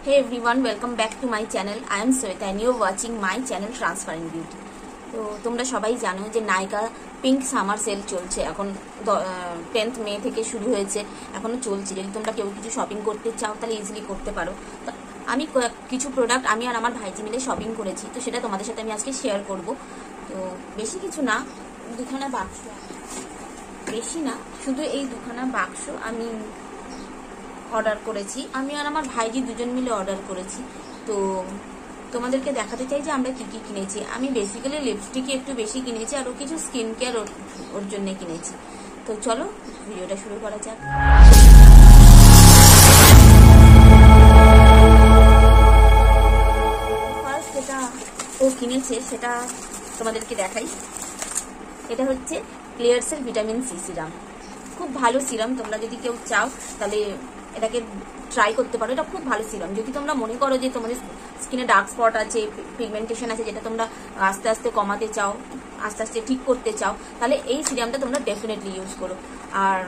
Hey everyone, welcome back to my channel. I am Sweta and you are watching my channel Transparent Beauty. তো তোমরা সবাই জানো যে নাইকা pink summer sell চলছে এখন 10th মে থেকে শুরু হয়েছে, এখনো চলছে। যদি তোমরা কেউ কিছু শপিং করতে চাও তাহলে ইজিলি করতে পারো। তো আমি কিছু প্রোডাক্ট আমি আর আমার ভাইজি মিলে শপিং করেছি, তো সেটা তোমাদের সাথে আমি আজকে শেয়ার করব। তো বেশি কিছু না, দুখানা বাক্স, বেশি না, শুধু এই দুখানা বাক্স আমি অর্ডার করেছি। আমি আর আমার ভাইজি দুজন মিলে অর্ডার করেছি। তো তোমাদেরকে দেখাতে চাই যে আমরা কি কি কিনেছি। আমি বেসিক্যালি লিপস্টিক একটু বেশি কিনেছি, আরও কিছু স্কিন কেয়ার ওর জন্য কিনেছি। তো চলো ভিডিওটা শুরু করা যাক। ফার্স্ট যেটা ও কিনেছে সেটা তোমাদেরকে দেখাই। এটা হচ্ছে ক্লিয়ারসেল ভিটামিন সি সিরাম। খুব ভালো সিরাম, তোমরা যদি কেউ চাও তাহলে এটাকে ট্রাই করতে পারো। এটা খুব ভালো সিরাম। যদি তোমরা মনে করো যে তোমাদের স্কিনে ডার্ক স্পট আছে, পিগমেন্টেশন আছে, যেটা তোমরা আস্তে আস্তে কমাতে চাও, আস্তে আস্তে ঠিক করতে চাও, তাহলে এই সিরামটা তোমরা ডেফিনেটলি ইউজ করো। আর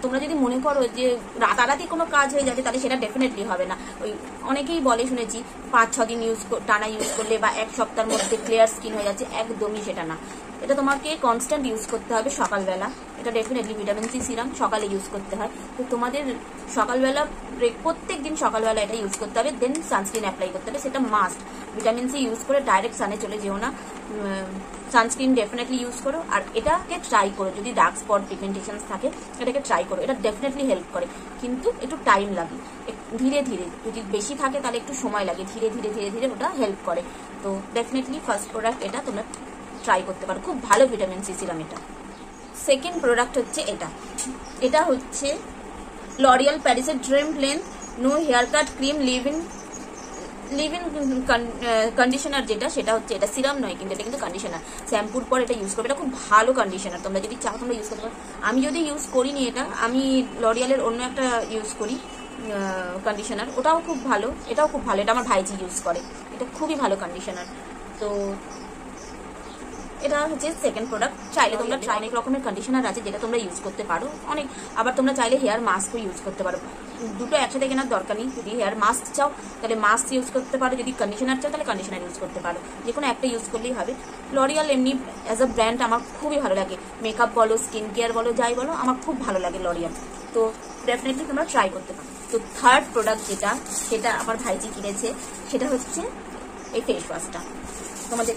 তোমরা যদি মনে করো যে রাতারাতি কোনো কাজ হয়ে যাবে, তাহলে সেটা ডেফিনেটলি হবে না। ওই অনেকেই বলে শুনেছি 5-6 দিন টানা ইউজ করলে বা এক সপ্তাহের মধ্যে ক্লিয়ার স্কিন হয়ে যাচ্ছে, একদমই সেটা না। এটা তোমাকে কনস্ট্যান্ট ইউজ করতে হবে সকালবেলা। এটা ডেফিনেটলি ভিটামিন সি সিরাম সকালে ইউজ করতে হয়। তো তোমাদের সকালবেলা প্রত্যেক দিন সকালবেলা এটা ইউজ করতে হবে, দেন সানস্ক্রিন অ্যাপ্লাই করতে হবে, সেটা মাস্ট। ভিটামিন সি ইউজ করে ডাইরেক্ট সানে চলে যেও না, সানস্ক্রিন ডেফিনেটলি ইউজ করো। আর এটাকে ট্রাই করো, যদি ডার্ক স্পট পিগমেন্টেশন থাকে এটাকে ট্রাই করো। এটা ডেফিনেটলি হেল্প করে, কিন্তু একটু টাইম লাগে, ধীরে ধীরে। যদি বেশি থাকে তাহলে একটু সময় লাগে, ধীরে ধীরে ধীরে ধীরে ওটা হেল্প করে। তো ডেফিনেটলি ফার্স্ট প্রোডাক্ট এটা তোমরা ট্রাই করতে পারো, খুব ভালো ভিটামিন সি সিরাম এটা। সেকেন্ড প্রোডাক্ট হচ্ছে এটা হচ্ছে লরিয়াল প্যারিসের dream length no hair cut cream leave in conditioner, যেটা সেটা হচ্ছে এটা সিরাম নয়, কিন্তু এটা কিন্তু কন্ডিশনার। শ্যাম্পুর পর এটা ইউজ করবে, এটা খুব ভালো কন্ডিশনার। তোমরা যদি চাও তোমরা ইউজ করতে পারো। আমি যদি ইউজ করিনি এটা, আমি লরিয়ালের অন্য একটা ইউজ করি কন্ডিশনার, ওটাও খুব ভালো, এটাও খুব ভালো। এটা আমার ভাইজি ইউজ করে, এটা খুবই ভালো কন্ডিশনার। তো এটা হচ্ছে সেকেন্ড প্রোডাক্ট। চাইলে তোমরা অনেক রকমের কন্ডিশনার আছে যেটা তোমরা ইউজ করতে পারো, অনেক। আবার তোমরা চাইলে হেয়ার মাস্কও ইউজ করতে পারো। দুটো একসাথে কেনার দরকার নেই। যদি হেয়ার মাস্ক চাও তাহলে মাস্ক ইউজ করতে পারো, যদি কন্ডিশনার চাও তাহলে কন্ডিশনার ইউজ করতে পারো। যে কোনো একটা ইউজ করলেই হবে। লরিয়াল এমনি অ্যাজ আ ব্র্যান্ড আমার খুবই ভালো লাগে। মেকআপ বলো, স্কিন কেয়ার বলো, যাই বলো, আমার খুব ভালো লাগে লরিয়াল। তো ডেফিনেটলি তোমরা ট্রাই করতে পারো। তো থার্ড প্রোডাক্ট সেটা আমার ভাইজি কিনেছে, সেটা হচ্ছে এই ফেস ওয়াশটা। তোমাদের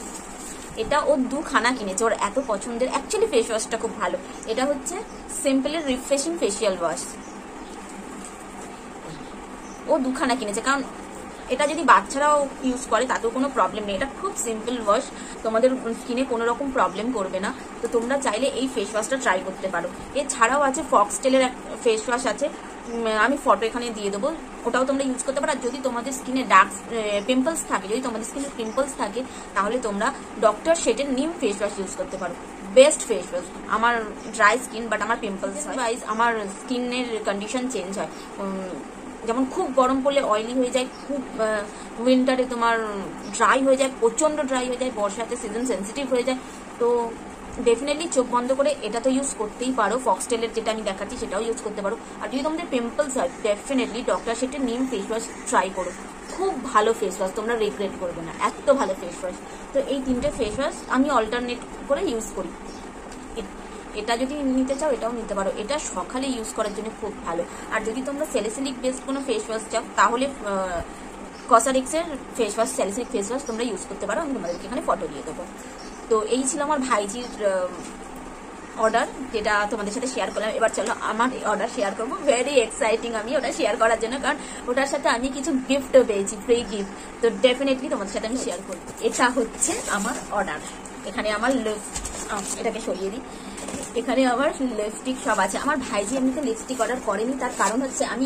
এটা ও দুখানা কিনেছে, ওর এত পছন্দের। অ্যাকচুয়ালি ফেস ওয়াশটা খুব ভালো। এটা হচ্ছে সিম্পলের রিফ্রেশিং ফেসিয়াল ওয়াশ। ও দুখানা কিনেছে, কারণ এটা যদি বাচ্চারাও ইউজ করে তাতেও কোনো প্রবলেম নেই। এটা খুব সিম্পল ওয়াশ, তোমাদের স্কিনে কোনো রকম প্রবলেম করবে না। তো তোমরা চাইলে এই ফেস ওয়াশটা ট্রাই করতে পারো। এছাড়াও আছে ফক্সটেলের এক ফেস ওয়াশ আছে, আমি ফটো এখানে দিয়ে দেবো, ওটাও তোমরা ইউজ করতে পারো। আর যদি তোমাদের স্কিনে ডার্ক পিম্পলস থাকে, যদি তোমাদের স্কিনে পিম্পলস থাকে, তাহলে তোমরা ডক্টর শেটের নিম ফেস ওয়াশ ইউজ করতে পারো। Best face wash. আমার ড্রাই স্কিন, বাট আমার পিম্পলস হয়, আমার স্কিনের কন্ডিশন চেঞ্জ হয়। যেমন খুব গরম পড়লে অয়েলি হয়ে যায়, খুব উইন্টারে তোমার ড্রাই হয়ে যায়, প্রচণ্ড ড্রাই হয়ে যায়, বর্ষাতে সিজন সেন্সিটিভ হয়ে যায়। তো ডেফিনেটলি চোখ বন্ধ করে এটা তো ইউজ করতেই পারো। ফক্সটেলের যেটা আমি দেখাচ্ছি সেটাও ইউজ করতে পারো। আর যদি তোমাদের পিম্পলস হয়, ডেফিনেটলি ডক্টর শেটের নিম ফেস ওয়াশ ট্রাই করো। খুব ভালো ফেস ওয়াশ, তোমরা রিগ্রেট করবে না, এত ভালো ফেস ওয়াশ। তো এই তিনটে ফেস ওয়াশ আমি অল্টারনেট করে ইউজ করি। এটা যদি নিতে চাও এটাও নিতে পারো, এটা সকালে ইউজ করার জন্য খুব ভালো। আর যদি তোমরা স্যালিসিলিক বেসড কোনো ফেস ওয়াশ চাও, তাহলে কসমেটিক্সের face wash, salicylic face wash তোমরা ইউজ করতে পারো। আমি তোমাদেরকে এখানে ফটো দিয়ে দেবো। তো এই ছিল আমার ভাইজির অর্ডার, যেটা তোমাদের সাথে শেয়ার করলাম। এবার চলো আমার অর্ডার শেয়ার করবো। ভেরি এক্সাইটিং আমি ওটা শেয়ার করার জন্য, কারণ ওটার সাথে আমি কিছু গিফটও পেয়েছি, ফ্রি গিফট। তো ডেফিনেটলি তোমাদের সাথে আমি শেয়ার করবো। এটা হচ্ছে আমার অর্ডার। এখানে আমার এটাকে সরিয়ে দিই। এখানে আমার লিপস্টিক সব আছে। আমার ভাইজি এমনিতে লিপস্টিক অর্ডার করেনি, তার কারণ হচ্ছে আমি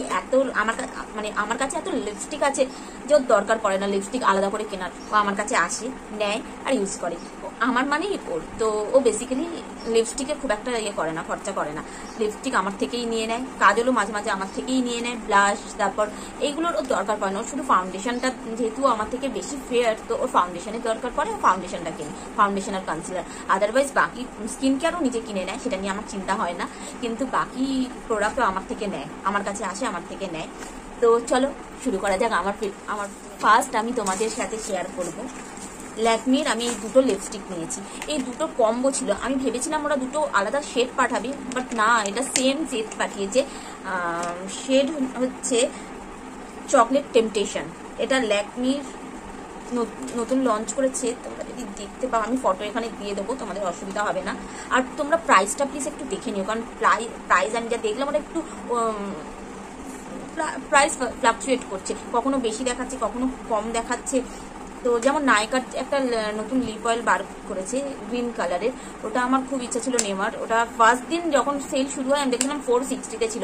আমার কাছে এত লিপস্টিক আছে যে ওর দরকার পড়ে না লিপস্টিক আলাদা করে কেনার। ও আমার কাছে আসে, নেয় আর ইউজ করে। আমার মানেই ওর। তো ও বেসিক্যালি লিপস্টিকে খুব একটা করে না, খরচা করে না। লিপস্টিক আমার থেকেই নিয়ে নেয়, কাজলও মাঝে মাঝে আমার থেকেই নিয়ে নেয়, ব্লাশ, তারপর এইগুলোর ওর দরকার পড়ে না। ওর শুধু ফাউন্ডেশনটা, যেহেতু আমার থেকে বেশি ফেয়ার, তো ওর ফাউন্ডেশনের দরকার পড়ে, ফাউন্ডেশনটা কিনে, ফাউন্ডেশন আর কনসিলার। আদারওয়াইজ বাকি স্কিন কেয়ারও নিজে কিনে নেয়, সেটা নিয়ে আমার চিন্তা হয় না। কিন্তু বাকি প্রোডাক্টও আমার থেকে নেয়, আমার কাছে আসে, আমার থেকে নেয়। তো চলো শুরু করা যাক। আমার ফার্স্ট আমি তোমাদের সাথে শেয়ার করব ল্যাকমির। আমি এই দুটো লিপস্টিক নিয়েছি, এই দুটো কম্বো ছিল। আমি ভেবেছিলাম ওরা দুটো আলাদা শেড পাঠাবে, বাট না, এটা সেম শেড পাঠিয়েছে। শেড হচ্ছে চকলেট টেম্পটেশন। এটা ল্যাকমির নতুন লঞ্চ করেছে, তোমরা যদি দেখতে পাও আমি ফটো এখানে দিয়ে দেবো, তোমাদের অসুবিধা হবে না। আর তোমরা প্রাইসটা প্লিজ একটু দেখে নিও, কারণ প্রাইস আমি যা দেখলাম ওটা একটু প্রাইস ফ্লাকচুয়েট করছে, কখনো বেশি দেখাচ্ছে কখনো কম দেখাচ্ছে। তো যেমন নায়িকার একটা নতুন লিপ অয়েল বার করেছে গ্রিন কালারের, ওটা আমার খুব ইচ্ছা ছিল নেওয়ার। ওটা ফার্স্ট দিন যখন সেল শুরু হয় আমি দেখছিলাম 460-তে ছিল,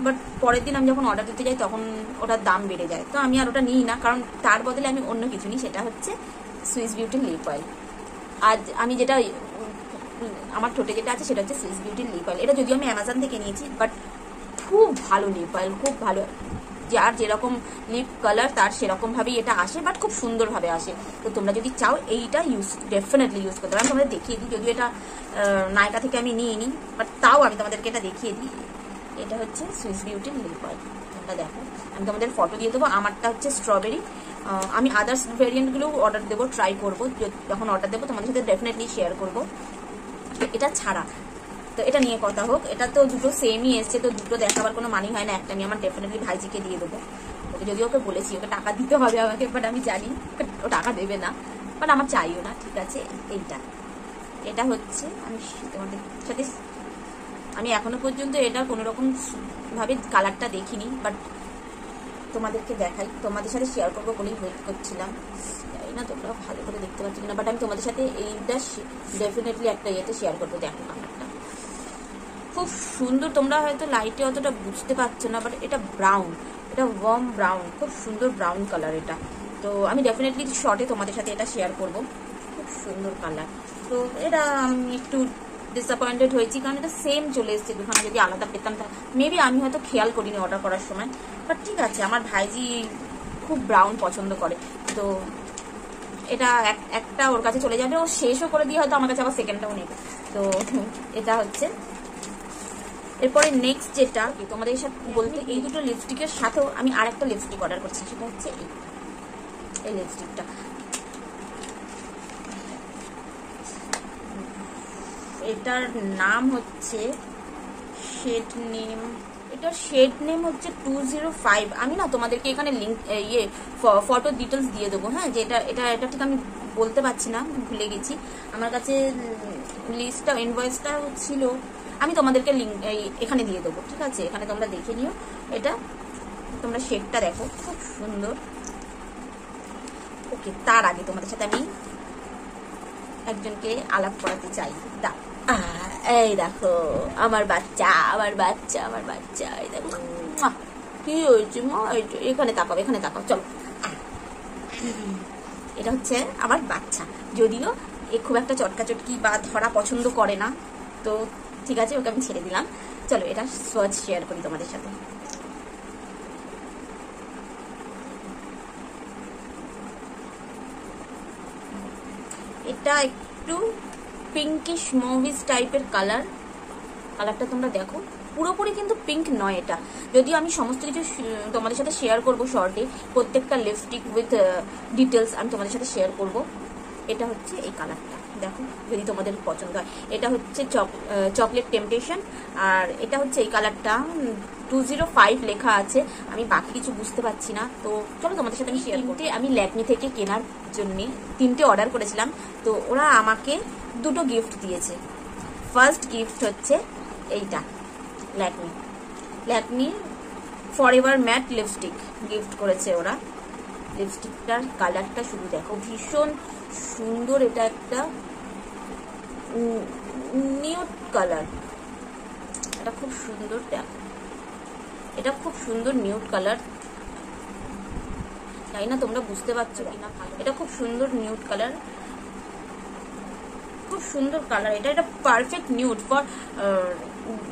বাট পরের দিন আমি যখন অর্ডার দিতে যাই তখন ওটার দাম বেড়ে যায়, তো আমি আর ওটা নিই না, কারণ তার বদলে আমি অন্য কিছু নিই, সেটা হচ্ছে সুইস বিউটির লিপ অয়েল। আজ আমি যেটা আমার ঠোঁটে যেটা আছে সেটা হচ্ছে সুইস বিউটির লিপ অয়েল। এটা যদিও আমি অ্যামাজন থেকে নিয়েছি, বাট খুব ভালো লিপ অয়েল, খুব ভালো। যার যেরকম লিপ কালার তার সেরকম ভাবেই এটা আসে, বাট খুব সুন্দরভাবে আসে। তো তোমরা যদি চাও এইটা ডেফিনেটলি ইউজ করতে পারো। আমি তোমাদের দেখিয়ে দিই, যদিও এটা নায়িকা থেকে আমি নিয়ে নিই, বাট তাও আমি তোমাদেরকে এটা দেখিয়ে দিই। এটা হচ্ছে সুইস বিউটির লিপ অয়েল, তোমরা দেখো। আমি তোমাদের ফটো দিয়ে দেবো। আমারটা হচ্ছে স্ট্রবেরি। আমি আদার্স ভেরিয়েন্টগুলোও অর্ডার দেবো, ট্রাই করবো। যখন অর্ডার দেবো তোমাদের সাথে ডেফিনেটলি শেয়ার করবো। এটা ছাড়া তো এটা নিয়ে কথা হোক, এটা তো দুটো সেমই এসছে, তো দুটো দেখাবার কোনো মানি হয় না। একটা আমি আমার ডেফিনেটলি ভাইজিকে দিয়ে দেবো। ওকে যদিও ওকে বলেছি ওকে টাকা দিতে হবে আমাকে, বাট আমি জানি ও টাকা দেবে না, বাট আমার চাইও না, ঠিক আছে। এটা হচ্ছে আমি তোমাদের সাথে, আমি এখনো পর্যন্ত এটা কোনো রকম ভাবে কালারটা দেখিনি, বাট তোমাদেরকে দেখাই, তোমাদের সাথে শেয়ার করবো বলেই ওয়েট করছিলাম। জানি না তোমরা ভালো করে দেখতে পাচ্ছ কিনা, বাট আমি তোমাদের সাথে এইটা ডেফিনেটলি একটা ইয়েতে শেয়ার করবো। দেখো কালারটা খুব সুন্দর, তোমরা হয়তো লাইটে অতটা বুঝতে পারছো না, বাট এটা ব্রাউন, এটা ওয়ার্ম ব্রাউন, খুব সুন্দর ব্রাউন কালার এটা। তো আমি ডেফিনেটলি শর্টে তোমাদের সাথে এটা শেয়ার করব। খুব সুন্দর কালার। তো এটা আমি একটু ডিসঅ্যাপয়েন্টেড হয়েছি, কারণ এটা সেম চলে এসেছে দোকানে। যদি আলাদা পেতাম মেবি আমি হয়তো খেয়াল করিনি অর্ডার করার সময়, বাট ঠিক আছে। আমার ভাইজি খুব ব্রাউন পছন্দ করে, তো এটা একটা ওর কাছে চলে যাবে, ও শেষও করে দিয়ে হয়তো আমার কাছে আবার সেকেন্ডটাও নেবে। তো এটা হচ্ছে। এরপরে নেক্সট যেটা তোমাদের সাথে বলতে, এই দুটো লিপস্টিকের সাথেও আমি আরেকটা লিপস্টিক অর্ডার করছি, সেটা হচ্ছে এই লিপস্টিকটা। এটার নাম হচ্ছে শেড নেম, এটার শেড নেম হচ্ছে 205। আমি না তোমাদেরকে এখানে লিঙ্ক ফটো ডিটেলস দিয়ে দেবো, হ্যাঁ। যে এটা ঠিক আমি বলতে পারছি না, ভুলে গেছি। আমার কাছে লিস্টটা ইনভয়েসটা ছিল, আমি তোমাদেরকে লিঙ্ক এখানে দিয়ে দেবো, ঠিক আছে। এখানে তোমরা দেখে নিও। এটা তোমরা শেডটা দেখো, খুব সুন্দর। ওকে, তার আগে তোমাদের সাথে আমি একজনকে আলাপ করাতে চাই। এই দেখো আমার বাচ্চা, এই দেখো কি হয়েছে মা, এখানে তাকাও, চলো। এটা হচ্ছে আমার বাচ্চা, যদিও খুব একটা চটকাচটকি বা ধরা পছন্দ করে না, তো ঠিক আছে, ওকে আমি ছেড়ে দিলাম। চলো এটা সোয়াচ শেয়ার করি তোমাদের সাথে। এটা একটু পিঙ্কিশ মুভিস টাইপের কালারটা তোমরা দেখো, পুরোপুরি কিন্তু পিঙ্ক নয় এটা। যদিও আমি সমস্ত কিছু তোমাদের সাথে শেয়ার করব শর্টে, প্রত্যেকটা লিপস্টিক উইথ ডিটেলস আমি তোমাদের সাথে শেয়ার করব। এটা হচ্ছে এই কালারটা, দেখো যদি তোমাদের পছন্দ হয়। এটা হচ্ছে চকলেট টেম্পটেশন, আর এটা হচ্ছে এই কালারটা 205 লেখা আছে, আমি বাকি কিছু বুঝতে পারছি না। তো চলো তোমাদের সাথে আমি শেয়ার করতে। আমি ল্যাকমি থেকে কেনার জন্য 3টে অর্ডার করেছিলাম, তো ওরা আমাকে 2টো গিফট দিয়েছে। ফার্স্ট গিফট হচ্ছে এইটা Lakme forever mat lipstick gift করেছে ওরা। লিপস্টিকটার কালারটা শুধু দেখো, ভীষণ সুন্দর। এটা একটা নিউড কালার, এটা খুব সুন্দর। দেখো এটা খুব সুন্দর নিউড কালার, তাই না? তোমরা বুঝতে পারছো কিনা? এটা খুব সুন্দর নিউড কালার, খুব সুন্দর কালার। এটা perfect nude for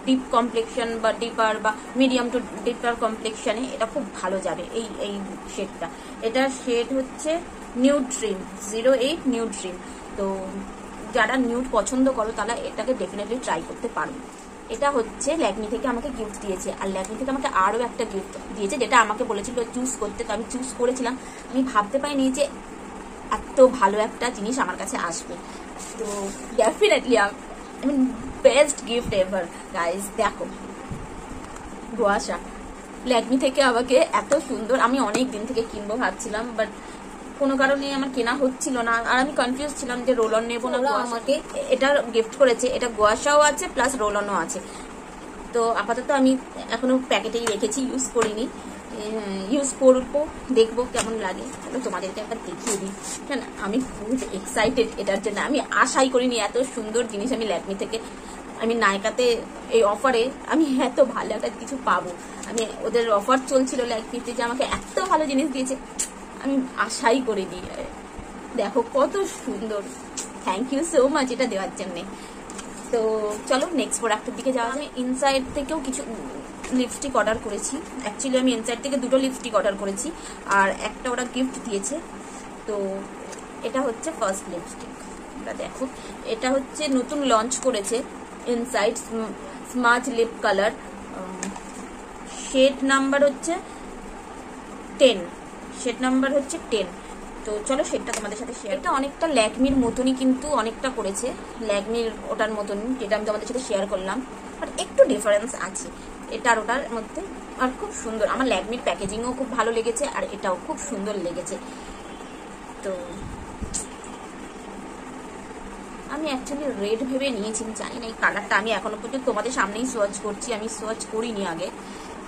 deep complexion বা ডিপার বা মিডিয়াম টু ডিপার কমপ্লেকশনে এটা খুব ভালো যাবে এই শেডটা। এটা শেড হচ্ছে নিউড ড্রিম 08 নিউড ড্রিম। তো যারা নিউড পছন্দ করো তারা এটাকে ডেফিনেটলি ট্রাই করতে পারো। এটা হচ্ছে ল্যাকমি থেকে আমাকে গিফট দিয়েছে, আর ল্যাকমি থেকে আমাকে আরও একটা গিফট দিয়েছে যেটা আমাকে বলেছিল চুজ করতে, তো আমি চুজ করেছিলাম। আমি ভাবতে পারিনি যে এত ভালো একটা জিনিস আমার কাছে আসবে। তো definitely best gift ever guys. দেখো গুয়াশা ল্যাকমি থেকে আমাকে এত সুন্দর, আমি অনেক দিন থেকে কিনবো ভাবছিলাম, বাট কোনো কারণে আমার কেনা হচ্ছিল না, আর আমি কনফিউজ ছিলাম যে রোল অন নেবো না। আমাকে এটা গিফট করেছে, এটা গুয়াশাও আছে প্লাস রোল অনও আছে। তো আপাতত আমি এখনো প্যাকেটেই রেখেছি, ইউজ করিনি, ইউজ করবো, দেখবো কেমন লাগে। তাহলে তোমাদেরকে একবার দেখিয়ে দিই। হ্যাঁ, আমি খুব এক্সাইটেড এটার জন্য। আমি আশাই করিনি এত সুন্দর জিনিস আমি ল্যাকমি থেকে, আমি নায়কাতে এই অফারে আমি এত ভালো একটা কিছু পাবো। আমি ওদের অফার চলছিল ল্যাকমিতে যে আমাকে এত ভালো জিনিস দিয়েছে, আমি আশাই করিনি। দেখো কত সুন্দর, থ্যাংক ইউ সো মাচ এটা দেওয়ার জন্যে। তো চলো নেক্সট প্রোডাক্টের দিকে যাওয়া। আমি ইনসাইড থেকেও কিছু লিপস্টিক অর্ডার করেছি। অ্যাকচুয়ালি আমি ইনসাইড থেকে 2টো লিপস্টিক অর্ডার করেছি, আর একটা ওরা গিফট দিয়েছে। তো এটা হচ্ছে ফার্স্ট লিপস্টিক, এটা দেখো, এটা হচ্ছে নতুন লঞ্চ করেছে inside smart lip colour, shade number হচ্ছে 10, শেড নাম্বার হচ্ছে 10। তো চলো শেডটা তোমাদের সাথে শেয়ার। এটা অনেকটা ল্যাকমির মতনই, কিন্তু অনেকটা করেছে ল্যাকমির ওটার মতনই যেটা আমি তোমাদের সাথে শেয়ার করলাম, বাট একটু ডিফারেন্স আছে এটার ওটার মধ্যে। আর খুব সুন্দর, আমার ল্যাকমির প্যাকেজিংও খুব ভালো লেগেছে, আর এটাও খুব সুন্দর লেগেছে। তো আমি অ্যাকচুয়ালি রেড ভেবে নিয়েছি, জানি না এই কালারটা, আমি এখনো পর্যন্ত তোমাদের সামনেই সোয়াচ করছি, আমি সোয়াচ করিনি আগে।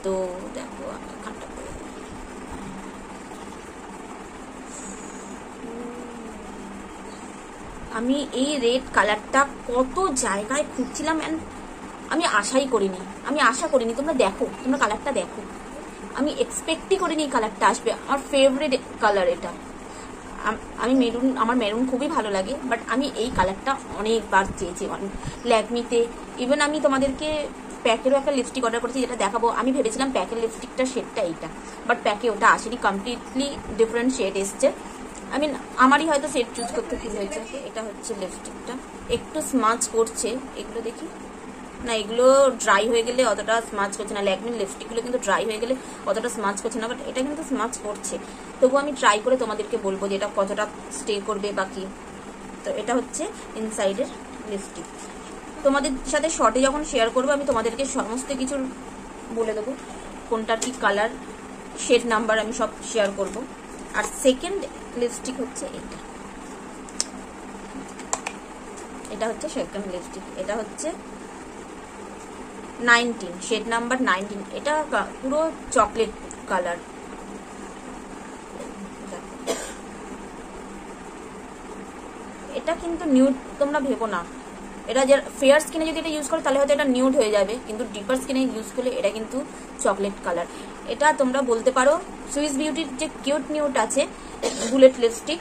তো দেখো আমি এই রেড কালারটা কত জায়গায় খুঁজছিলাম, আমি আশাই করিনি, আমি আশা করিনি। তোমরা দেখো, তোমরা কালারটা দেখো, আমি এক্সপেক্টই করিনি এই কালারটা আসবে। আমার ফেভারিট কালার এটা। আমি মেরুন, আমার মেরুন খুবই ভালো লাগে, বাট আমি এই কালারটা অনেকবার চেয়েছি ল্যাকমিতে। ইভেন আমি তোমাদেরকে প্যাকেরও একটা লিপস্টিক অর্ডার করেছি যেটা দেখাবো। আমি ভেবেছিলাম প্যাকের লিপস্টিকটা শেডটা এইটা, বাট প্যাকে ওটা আসেনি, কমপ্লিটলি ডিফারেন্ট শেড এসছে। আই মিন আমারই হয়তো শেড চুজ করতে ভুল হয়েছে। এটা হচ্ছে লিপস্টিকটা, একটু স্মাচ করছে, এগুলো দেখি না, এগুলো ড্রাই হয়ে গেলে অতটা স্মাচ করছে না। ল্যাকমির লিপস্টিকগুলো কিন্তু ড্রাই হয়ে গেলে অতটা স্মাচ করছে না, বাট এটা কিন্তু স্মাচ করছে। তবু আমি ট্রাই করে তোমাদেরকে বলবো যে এটা কতটা স্টে করবে বা কি। তো এটা হচ্ছে ইনসাইডের লিপস্টিক। তোমাদের সাথে শর্টে যখন শেয়ার করবো আমি তোমাদেরকে সমস্ত কিছু বলে দেবো, কোনটা কি কালার, শেড নাম্বার আমি সব শেয়ার করব। আর সেকেন্ড লিপস্টিক হচ্ছে এটা, এটা হচ্ছে সেকেন্ড লিপস্টিক, এটা হচ্ছে 19, শেড নাম্বার 19। এটা পুরো চকলেট কালার। এটা কিন্তু নিউড, তোমরা ভেবো না এটা যে ফেয়ার স্কিনে যদি এটা ইউজ করে তাহলে হয়তো এটা নিউড হয়ে যাবে, কিন্তু ডিপার স্কিনে ইউজ করলে এটা কিন্তু চকলেট কালার। এটা তোমরা বলতে পারো সুইস বিউটির যে কিউট নিউড আছে বুলেট লিপস্টিক,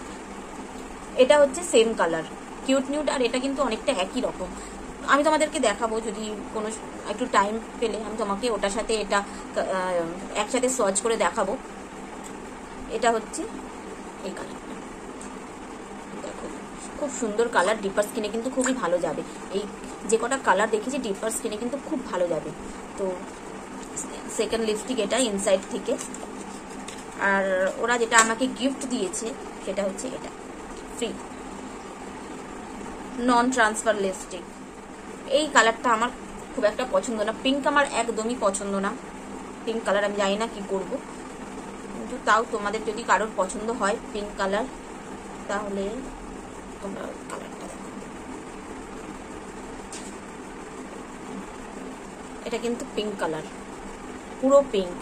এটা হচ্ছে সেম কালার কিউট নিউড, আর এটা কিন্তু অনেকটা একই রকম। আমি তোমাদেরকে দেখাবো যদি কোনো একটু টাইম পেলে, আমি তোমাকে ওটার সাথে এটা একসাথে সোয়াচ করে দেখাবো। এটা হচ্ছে এই কালারটা, দেখো খুব সুন্দর কালার, ডিপার স্কিনে কিন্তু খুবই ভালো যাবে। এই যে কটা কালার দেখেছি ডিপার স্কিনে কিন্তু খুব ভালো যাবে। তো সেকেন্ড লিপস্টিক এটা ইনসাইড থেকে। আর ওরা যেটা আমাকে গিফট দিয়েছে সেটা হচ্ছে এটা ফ্রি নন ট্রান্সফার লিপস্টিক। এই কালারটা আমার খুব একটা পছন্দ না, পিঙ্ক আমার একদমই পছন্দ না। পিঙ্ক কালার আমি জানি না কি করব, কিন্তু তাও তোমাদের যদি কারোর পছন্দ হয় পিঙ্ক কালার তাহলে তোমরা কালারটা দেখো। এটা কিন্তু পিঙ্ক কালার, পুরো পিঙ্ক।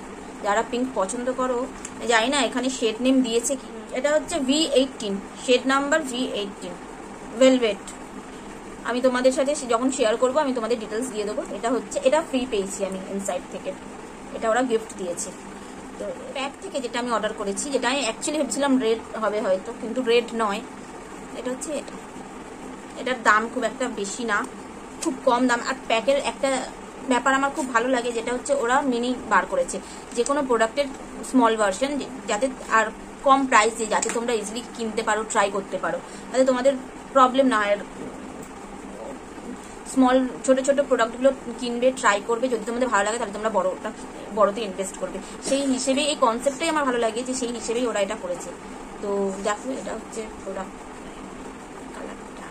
যারা পিঙ্ক পছন্দ করো, জানি না এখানে শেড নেম দিয়েছে কি। এটা হচ্ছে V18, shade number V18 velvet. আমি তোমাদের সাথে যখন শেয়ার করবো আমি তোমাদের ডিটেলস দিয়ে দেবো। এটা হচ্ছে, এটা ফ্রি পেয়েছি আমি ইনসাইড থেকে, এটা ওরা গিফট দিয়েছে। তো প্যাক থেকে যেটা আমি অর্ডার করেছি, যেটা আমি অ্যাকচুয়ালি ভেবেছিলাম রেড হবে হয়তো, কিন্তু রেড নয়। এটা হচ্ছে এটা, এটার দাম খুব একটা বেশি না, খুব কম দাম। আর প্যাকের একটা ব্যাপার আমার খুব ভালো লাগে, যেটা হচ্ছে ওরা মিনি বার করেছে যে কোনো প্রোডাক্টের স্মল ভার্সন, যাতে আর কম প্রাইসে যাতে তোমরা ইজিলি কিনতে পারো, ট্রাই করতে পারো, যাতে তোমাদের প্রবলেম না হয়। স্মল ছোট ছোট প্রোডাক্টগুলো কিনবে, ট্রাই করবে, যদি তোমাদের ভালো লাগে তাহলে তোমরা বড়তে ইনভেস্ট করবে। সেই হিসেবে এই কনসেপ্টটাই আমার ভালো লাগে, যে সেই হিসেবেই ওরা এটা করেছে। তো দেখো এটা হচ্ছে প্রোডাক্ট কালারটা।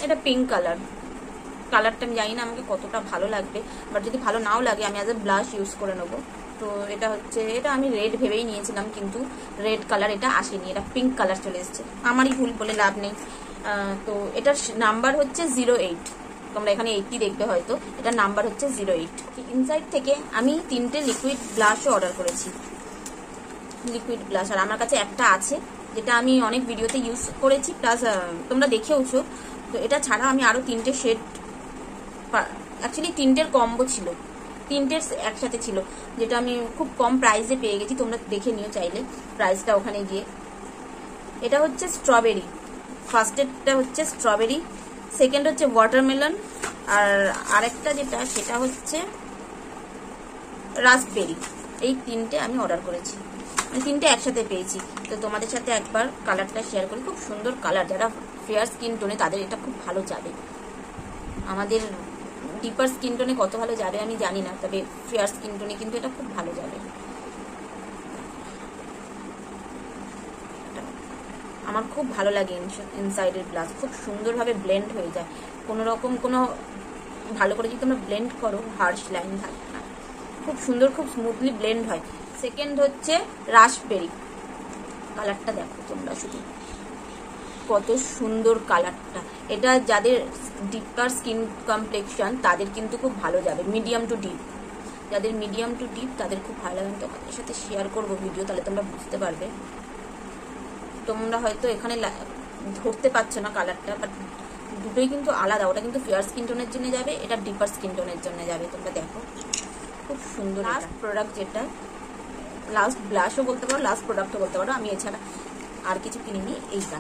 এটা পিঙ্ক কালারটা আমি জানি না আমাকে কতটা ভালো লাগবে, বাট যদি ভালো নাও লাগে আমি অ্যাজ এ ব্লাশ ইউজ করে নেবো। তো এটা হচ্ছে, এটা আমি রেড ভেবেই নিয়েছিলাম, কিন্তু রেড কালার এটা আসেনি, এটা পিঙ্ক কালার চলে এসেছে, আমারই ভুল বলে লাভ নেই। তো এটার নাম্বার হচ্ছে 08, তোমরা এখানে 80 দেখবে হয়তো, এটার নাম্বার হচ্ছে 08। ইনসাইড থেকে আমি 3টে লিকুইড ব্লাশও অর্ডার করেছি, লিকুইড ব্লাশ, আর আমার কাছে একটা আছে যেটা আমি অনেক ভিডিওতে ইউজ করেছি, প্লাস তোমরা দেখেওছো। তো এটা ছাড়া আমি আরো 3টে শেড, অ্যাকচুয়ালি 3টের কম্বো ছিল, 3টের একসাথে ছিল, যেটা আমি খুব কম প্রাইসে পেয়ে গেছি, তোমরা দেখে নিও চাইলে প্রাইসটা ওখানে গিয়ে। এটা হচ্ছে স্ট্রবেরি, ফার্স্টেরটা হচ্ছে স্ট্রবেরি, সেকেন্ড হচ্ছে ওয়াটারমেলন, আর আরেকটা যেটা সেটা হচ্ছে রাসবেরি। এই 3টে আমি অর্ডার করেছি, আমি 3টে একসাথে পেয়েছি। তো তোমাদের সাথে একবার কালারটা শেয়ার করি, খুব সুন্দর কালার, যারা ফেয়ার স্কিন টোনে তাদের এটা খুব ভালো যাবে। আমাদের ডিপার স্কিন টোনে কত ভালো যাবে আমি জানি না, তবে ফেয়ার স্কিন টোনে কিন্তু এটা খুব ভালো যাবে। আমার খুব ভালো লাগে ইনসাইডের ব্লাশ, খুব সুন্দরভাবে ব্লেন্ড হয়ে যায়, কোনো রকম কোনো ভালো করে যদি তোমরা ব্লেন্ড করো হার্শ লাইন থাকে না, খুব সুন্দর, খুব স্মুথলি ব্লেন্ড হয়। সেকেন্ড হচ্ছে রাসবেরি, কালারটা দেখো তোমরা শুধু কত সুন্দর কালারটা। এটা যাদের ডিপার স্কিন কমপ্লেক্সন তাদের কিন্তু খুব ভালো যাবে, মিডিয়াম টু ডিপ, যাদের মিডিয়াম টু ডিপ তাদের খুব ভালো লাগে। তোমাদের সাথে শেয়ার করবো ভিডিও, তাহলে তোমরা বুঝতে পারবে। তোমরা হয়তো এখানে ধরতে পারছো না কালারটা, বাট দুটোই কিন্তু আলাদা, ওটা কিন্তু ফেয়ার স্কিন টোনের জন্য যাবে, এটা ডিপার স্কিন টোনের জন্য যাবে। তোমরা দেখো খুব সুন্দর। লাস্ট প্রোডাক্ট যেটা, লাস্ট ব্লাশও বলতে পারো, লাস্ট প্রোডাক্টও বলতে পারো, আমি এছাড়া আর কিছু কিনিনি। এইটা,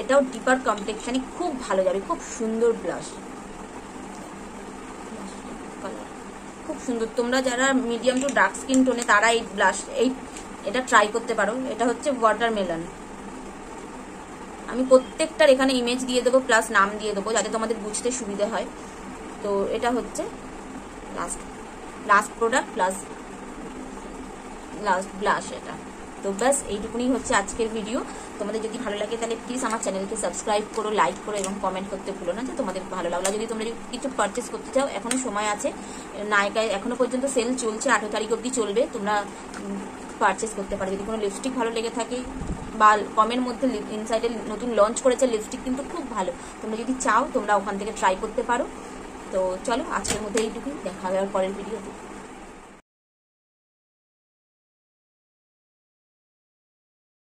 এটাও ডিপার কমপ্লেক্সনে খুব ভালো যাবে, খুব সুন্দর ব্লাশ, খুব সুন্দর। তোমরা যারা মিডিয়াম টু ডার্ক স্কিন টোনে তারা এই ব্লাশ এটা ট্রাই করতে পারো। এটা হচ্ছে ওয়াটারমেলন, আমি প্রত্যেকটার এখানে ইমেজ দিয়ে দেবো, প্লাস নাম দিয়ে দেবো, যাতে তোমাদের বুঝতে সুবিধা হয়। তো এটা হচ্ছে last product plus last blush এটা। তো ব্যাস এইটুকুনি হচ্ছে আজকের ভিডিও। তোমাদের যদি ভালো লাগে তাহলে প্লিজ আমার চ্যানেলকে সাবস্ক্রাইব করো, লাইক করো এবং কমেন্ট করতে ভুলো না যে তোমাদের ভালো লাগলো। যদি তোমরা কিছু পারচেস করতে চাও এখনো সময় আছে, নায়িকায় এখনো পর্যন্ত সেল চলছে, 18 তারিখ অবধি চলবে, তোমরা পারচেস করতে পারো। যদি কোনো লিপস্টিক ভালো লেগে থাকে বা কমের মধ্যে ইনসাইডে নতুন লঞ্চ করেছে লিপস্টিক, কিন্তু খুব ভালো, তোমরা যদি চাও তোমরা ওখান থেকে ট্রাই করতে পারো। তো চলো আজকের মধ্যে এইটুকুই, দেখা হবে আর পরের ভিডিওতে।